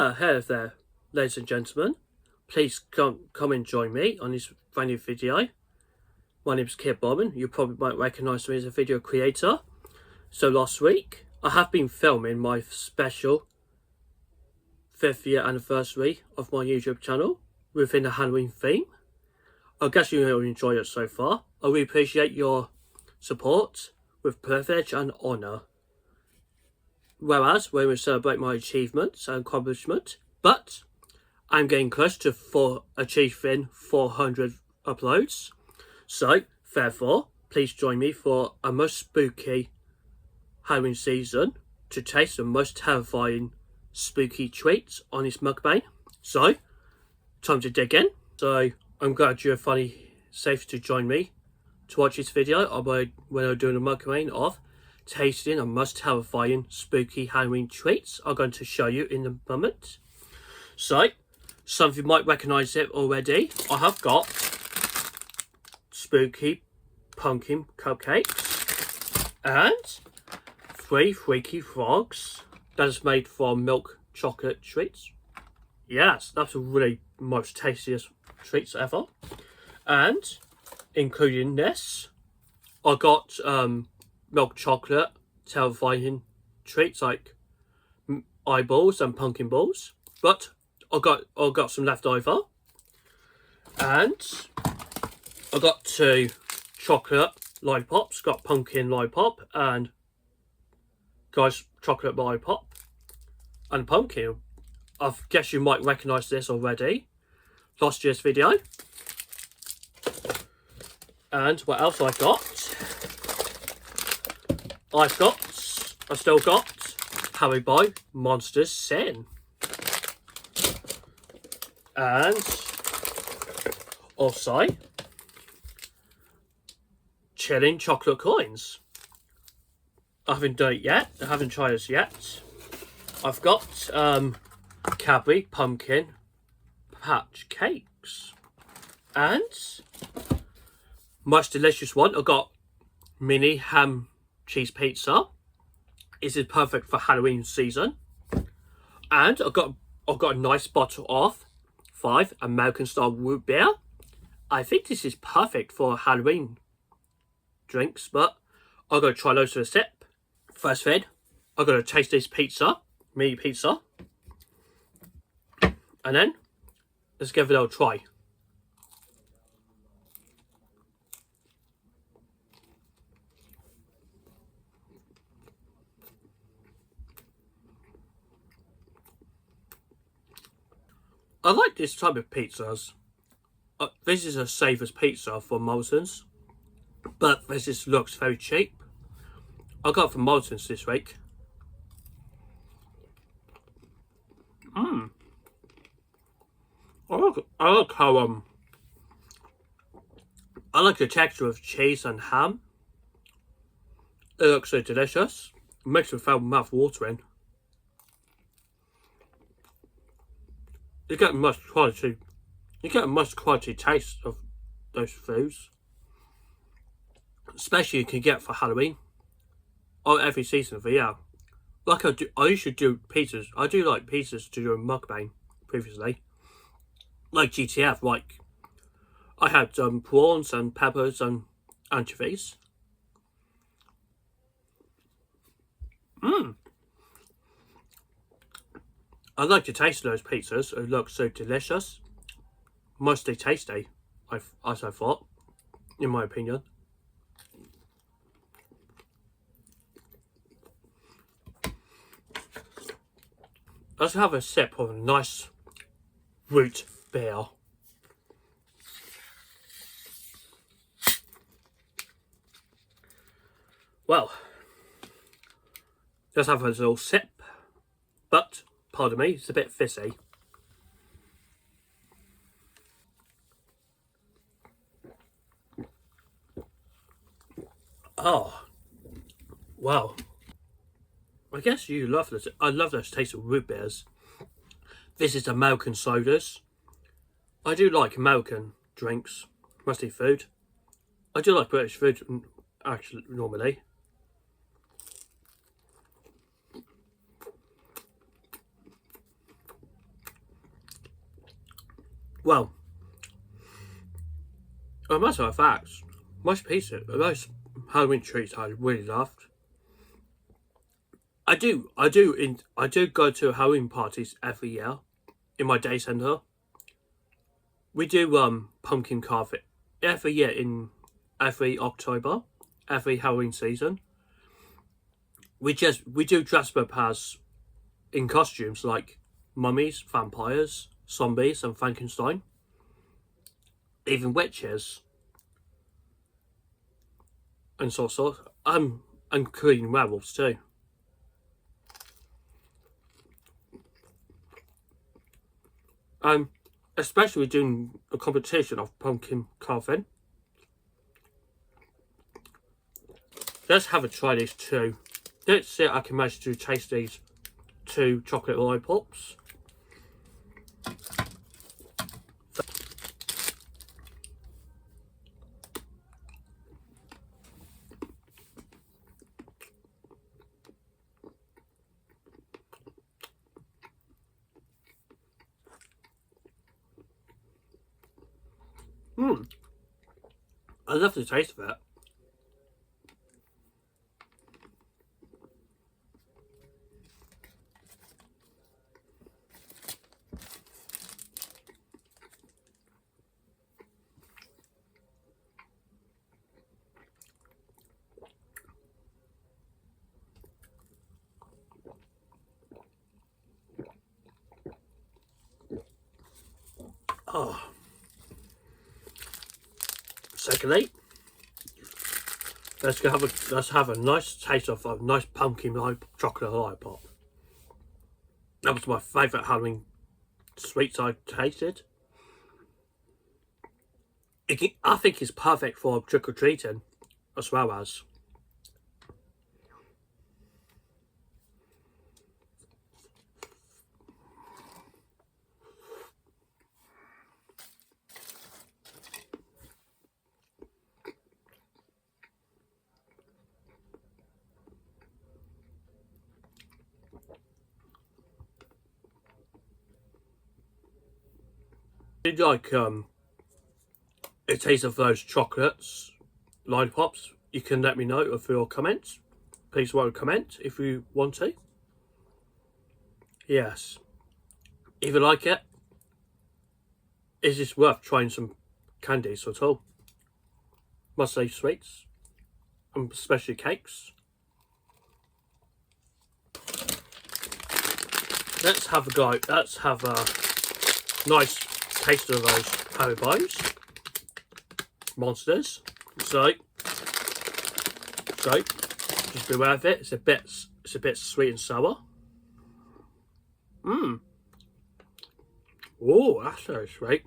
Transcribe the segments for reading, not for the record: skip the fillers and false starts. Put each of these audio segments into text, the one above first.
Hello there, ladies and gentlemen. Please come and join me on this brand new video. My name is Kid Bobbin. You probably might recognise me as a video creator. So last week, I have been filming my special 5th year anniversary of my YouTube channel within the Halloween theme. I guess you will enjoy it so far. I really appreciate your support with privilege and honour. Whereas we will celebrate my achievements and accomplishment, but I'm getting close to achieving 400 uploads. So, therefore, please join me for a most spooky Halloween season to taste the most terrifying spooky treats on this mukbang. So, time to dig in. So, I'm glad you're finally safe to join me to watch this video when I'm doing a mukbang of tasting the most terrifying spooky Halloween treats I'm going to show you in a moment. So, some of you might recognise it already. I have got Spooky Pumpkin Cupcakes and 3 Freaky Frogs that is made from milk chocolate treats. Yes, that's really most tastiest treats ever. And including this, I got milk chocolate terrifying treats like eyeballs and pumpkin balls, but I got some left over, and I got 2 chocolate lollipops. Got pumpkin lollipop and guys chocolate lollipop and pumpkin. I guess you might recognise this already, last year's video. And what else I got? I still got Haribo Monsters Sin. And also chilling chocolate coins. I haven't done it yet. I haven't tried this yet. I've got Cadbury Pumpkin Patch Cakes. And most delicious one, I've got mini ham cheese pizza. This is perfect for Halloween season. And I've got a nice bottle of Vive American style root beer. I think this is perfect for Halloween drinks, but I'm going to try those for a sip. First thing, I'm going to taste this mini pizza. And then, let's give it a little try. I like this type of pizzas. This is a Savers pizza from Molson's, but this just looks very cheap. I got it from Molson's this week. I like how I like the texture of cheese and ham. It looks so delicious. It makes me feel mouth watering. You get a much quality taste of those foods, especially you can get for Halloween or every season of the year. Like I usually do pizzas. I do like pizzas to do a mukbang previously, like GTF. Like I had prawns and peppers and anchovies. I like the taste of those pizzas. It looks so delicious. Mostly tasty, as I thought, in my opinion. Let's have a sip of a nice root beer. Well, let's have a little sip, but pardon me, it's a bit fizzy. Oh, wow. I guess you love this. I love this taste of root beers. This is American sodas. I do like American drinks, mostly food. I do like British food, actually, normally. Well, as a matter of fact, most Halloween treats I really loved. I do go to Halloween parties every year in my day centre. We do pumpkin carving every year in every October, every Halloween season. We do dress up as in costumes like mummies, vampires, zombies, and Frankenstein, even witches, and so forth. Including werewolves too. Especially doing a competition of pumpkin carving. Let's have a try these two. Let's see if I can manage to taste these two chocolate lollipops. I love the taste of it. Oh. Secondly, let's have a nice taste of a nice chocolate lollipop. That was my favourite Halloween sweets I tasted. I think it's perfect for trick or treating, as well as. Did you like a taste of those chocolates lollipops? You can let me know with your comments. Please write a comment if you want to. Yes. If you like it, is this worth trying some candies at all? Must say sweets, and especially cakes. Let's have a go. Let's have a nice taste of those Haribo Monsters. So just beware of it. It's a bit sweet and sour. Oh, that's very sweet.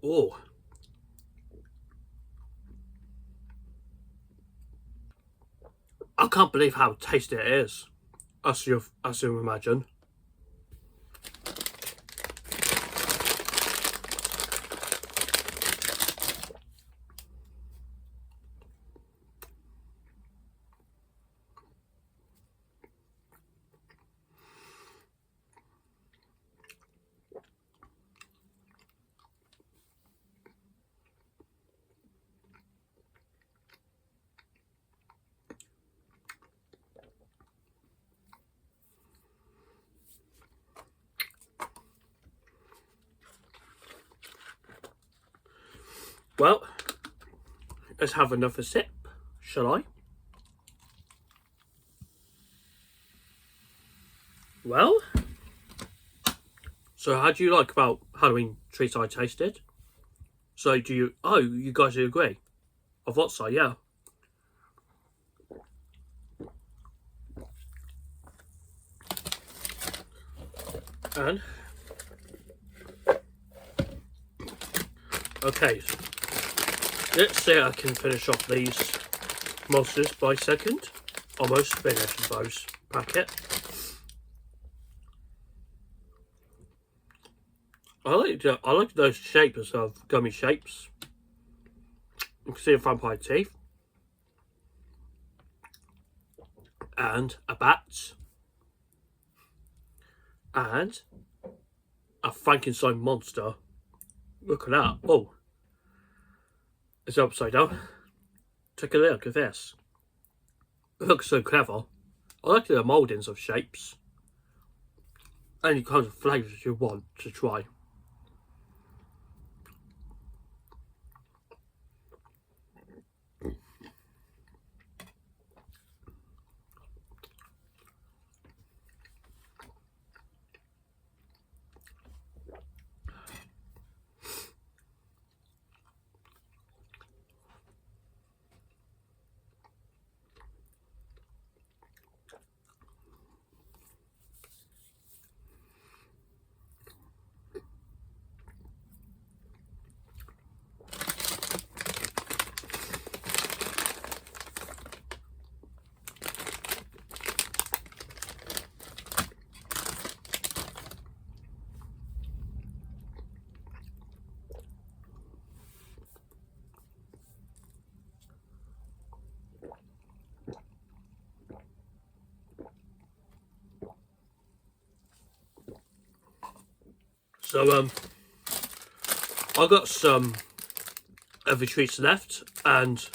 Oh. I can't believe how tasty it is, as you imagine. Well, let's have another sip, shall I? Well, so how do you like about Halloween treats I tasted? So do you, oh, you guys agree? I thought so, yeah. And, okay, let's see if I can finish off these monsters by second. Almost finished those packet. I like those shapes of gummy shapes. You can see a vampire teeth and a bat and a Frankenstein monster. Look at that. Oh, it's upside down. Take a look at this. It looks so clever. I like the mouldings of shapes. Any kinds of flavours you want to try. So I've got some of the treats left, and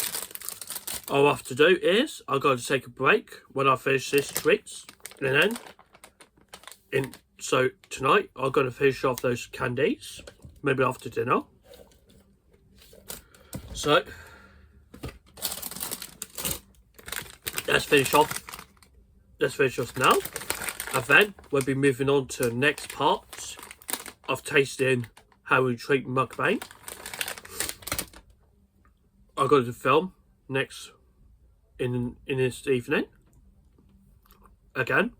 all I have to do is I've got to take a break when I finish this treats, and then so tonight I'm going to finish off those candies, maybe after dinner. So let's finish off now, and then we'll be moving on to the next part of tasting how we treat mukbang. I'll go to the film next in this evening again,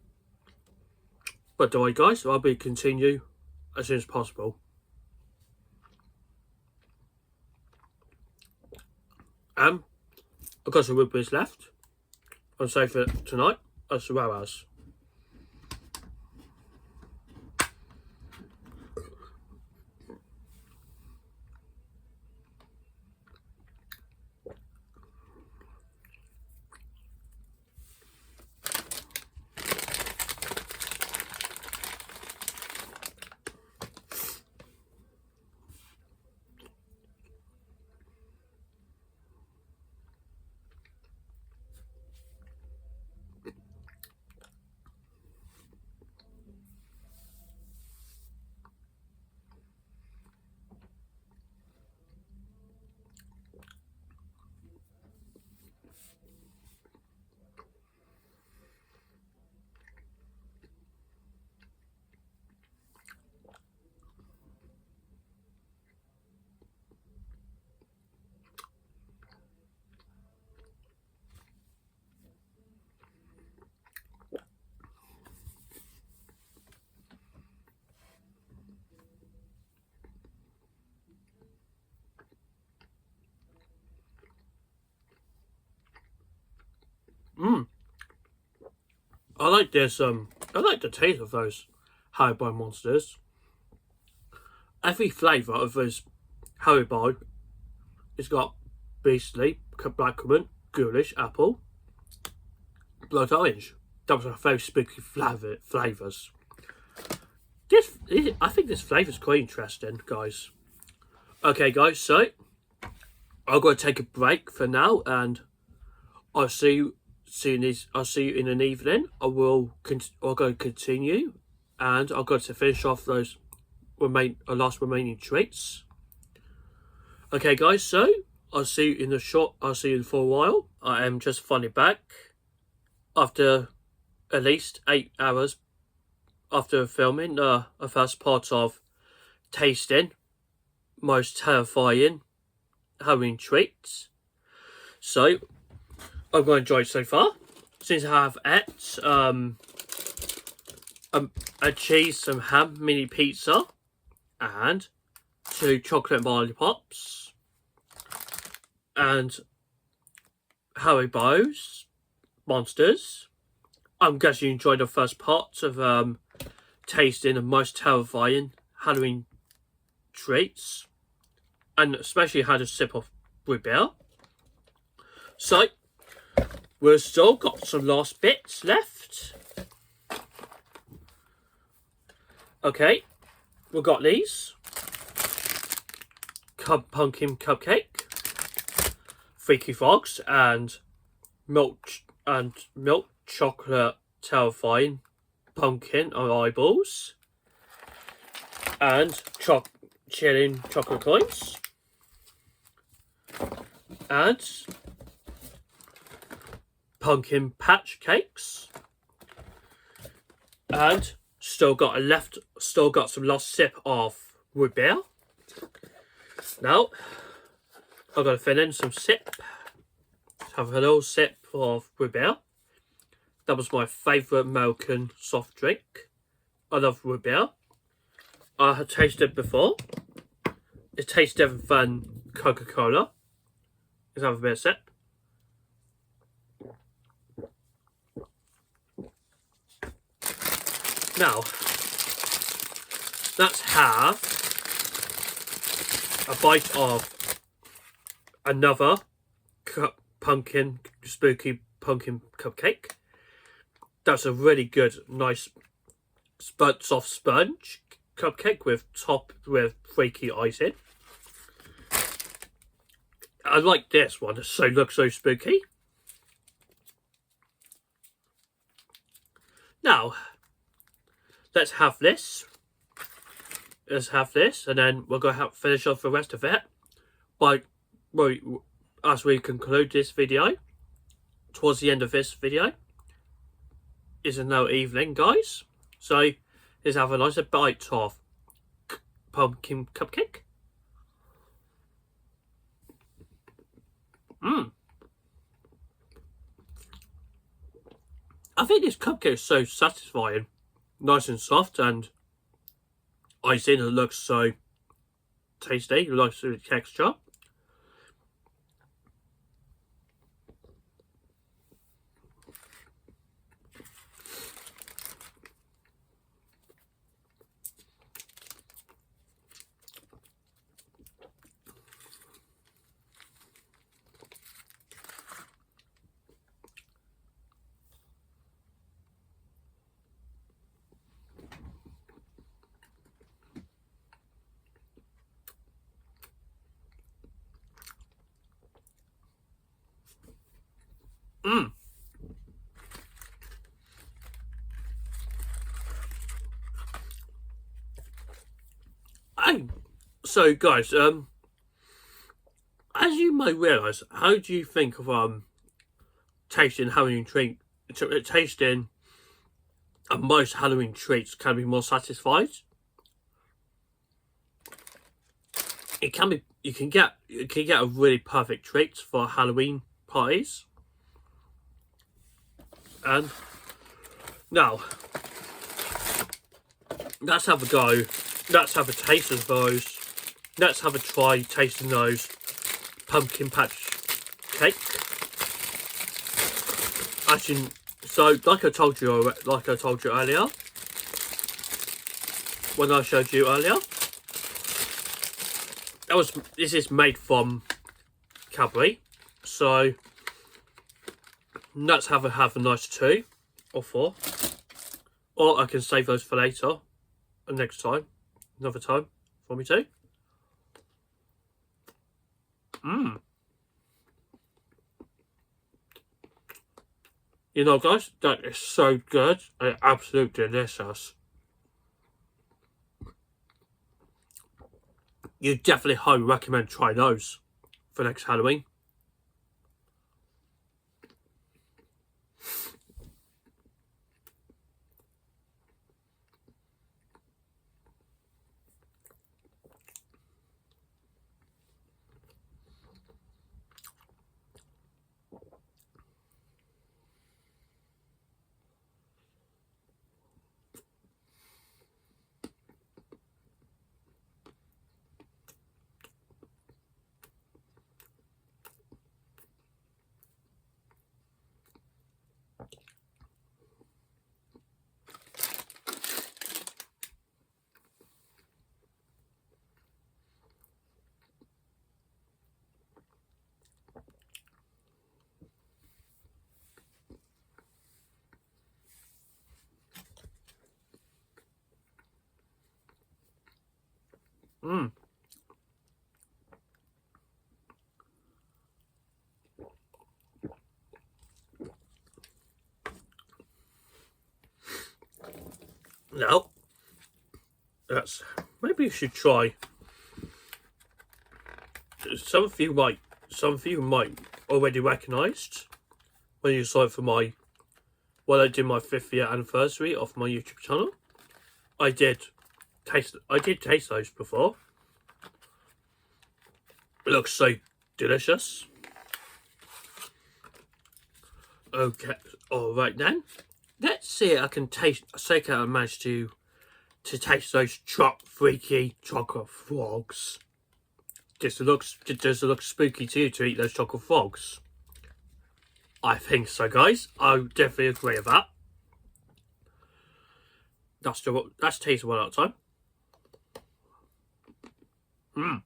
but don't worry guys, I'll be continue as soon as possible. I've got some woodberries left. I'll save it tonight as well as. I like this, I like the taste of those Haribo Monsters. Every flavour of those Haribo, it's got beastly, blackcurrant, ghoulish, apple, blood orange. Those are very spooky flavours. I think this flavour's quite interesting, guys. Okay guys, so I'm going to take a break for now, and I'll see you in an evening. I'll go to continue, and I'll go to finish off those last remaining treats. Okay guys, so I'll see you for a while. I am just finally back after at least 8 hours after filming a first part of tasting most terrifying Halloween treats. So I'm going to enjoy it so far. Since I have ate a cheese, some ham mini pizza, and 2 chocolate lollipops, and Haribo Monsters. I'm guessing you enjoyed the first part of tasting the most terrifying Halloween treats, and especially had a sip of root beer. So we've still got some last bits left. Okay, we've got these. Pumpkin Cupcake, Freaky Frogs, and milk chocolate terrifying pumpkin or eyeballs, and chilling chocolate coins, and pumpkin patch cakes, and still got some last sip of root beer. Now I'm gonna fill in some sip. Have a little sip of root beer. That was my favourite American soft drink. I love root beer. I had tasted it before. It tastes different than Coca-Cola. Let's have a bit of sip. Now, let's have a bite of another spooky pumpkin cupcake. That's a really good, nice, soft sponge cupcake topped with freaky icing. I like this one. It looks so spooky. Now, let's have this. And then we're going to finish off the rest of it as we conclude this video. Towards the end of this video is now evening, guys. So let's have a nice bite of pumpkin cupcake. I think this cupcake is so satisfying, nice and soft, and icing. It looks so tasty. It likes the texture. So guys, as you might realise, how do you think of tasting Halloween tasting most Halloween treats can be more satisfied? It can be. You can get a really perfect treat for Halloween parties. And now let's have a go. Let's have a taste of those. Let's have a try tasting those pumpkin patch cake. Actually, so like I told you earlier, when I showed you earlier, this is made from Cadbury. So let's have a nice 2 or 4, or I can save those for later, next time, another time for me too. You know, guys, that is so good and absolutely delicious. You definitely highly recommend trying those for next Halloween. Now, maybe you should try. Some of you might already recognised when you saw it for when I did my 5th year anniversary of my YouTube channel. I did taste those before. It looks so delicious. Okay, alright then. Let's see if I can I managed to taste those freaky chocolate frogs. Does it look spooky to you to eat those chocolate frogs? I think so, guys. I definitely agree with that. Let's taste one at a time.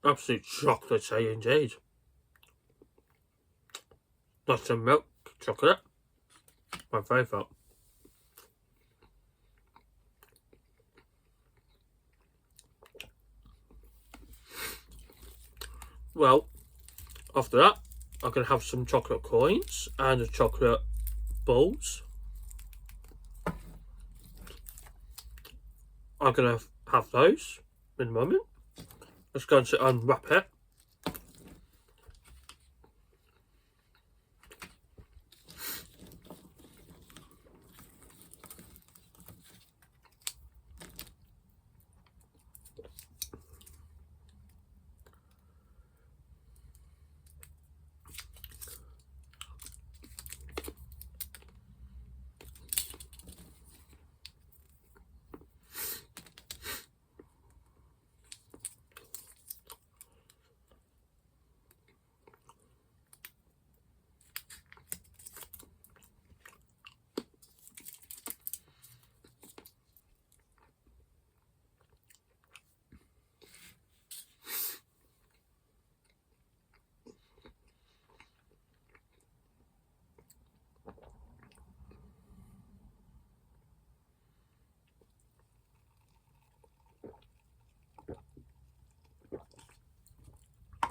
Absolute chocolatey indeed. Lots of milk chocolate. My favourite. Well, after that, I'm going to have some chocolate coins and the chocolate balls. I'm going to have those in a moment. Let's go and unwrap it.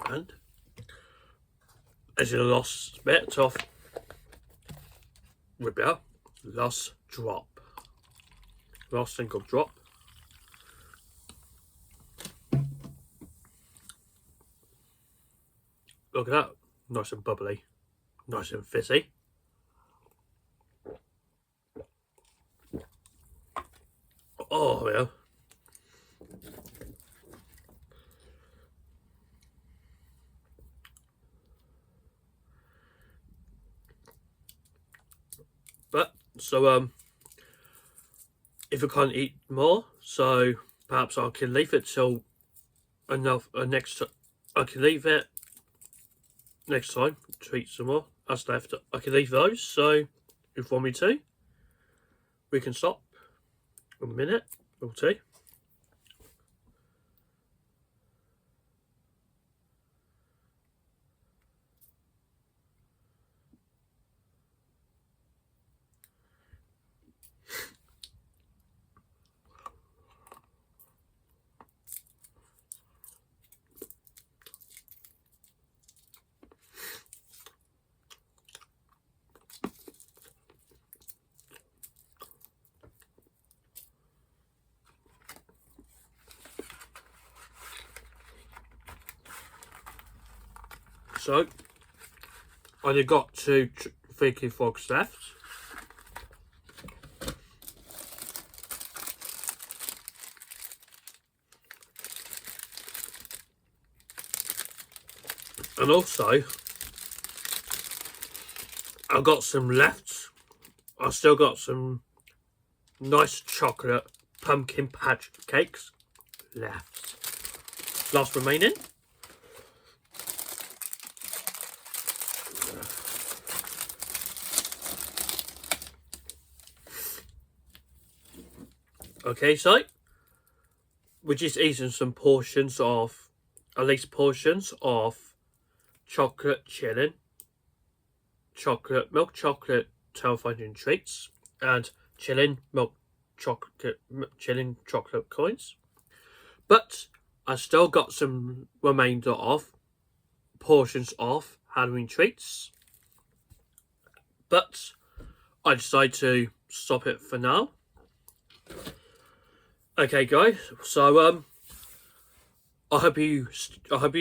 And as the last bit of repair, last single drop. Look at that, nice and bubbly, nice and fizzy. Oh yeah. But so if I can't eat more, so perhaps I can leave it till I can leave it next time to eat some more. That's left. I can leave those. So if you want me to, we can stop a minute or two. So, I only got 2 freaky frogs left. And also, I've got some left. I've still got some nice chocolate pumpkin patch cakes left. Last remaining. Okay, so we're just eating some portions of, at least portions of chocolate chillin', milk chocolate terrifying treats, and chillin' milk chilling chocolate coins. But I still got some remainder of portions of Halloween treats. But I decided to stop it for now. Okay, guys. So I hope you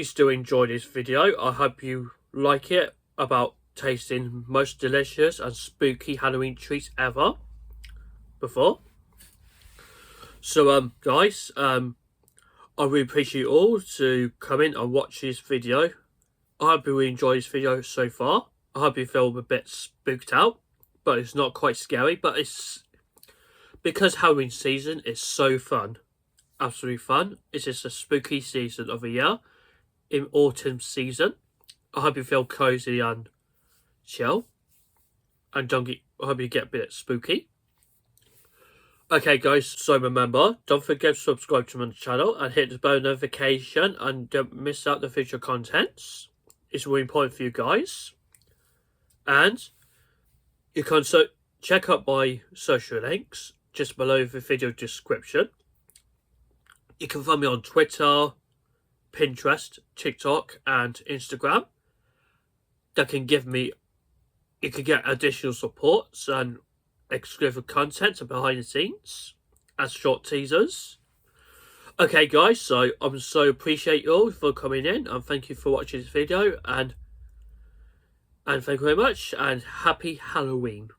still enjoy this video. I hope you like it about tasting most delicious and spooky Halloween treats ever before. So guys, I really appreciate you all to come in and watch this video. I hope you really enjoyed this video so far. I hope you feel a bit spooked out, but it's not quite scary. But it's because Halloween season is so fun, absolutely fun. It's just a spooky season of the year, in autumn season. I hope you feel cozy and chill, and I hope you get a bit spooky. Okay, guys. So remember, don't forget to subscribe to my channel and hit the bell notification, and don't miss out the future contents. It's really important for you guys. And you can check out my social links just below the video description. You can find me on Twitter, Pinterest, TikTok and Instagram. You can get additional supports and exclusive content and behind the scenes as short teasers. Okay, guys, so I so appreciate you all for coming in, and thank you for watching this video, and thank you very much, and happy Halloween.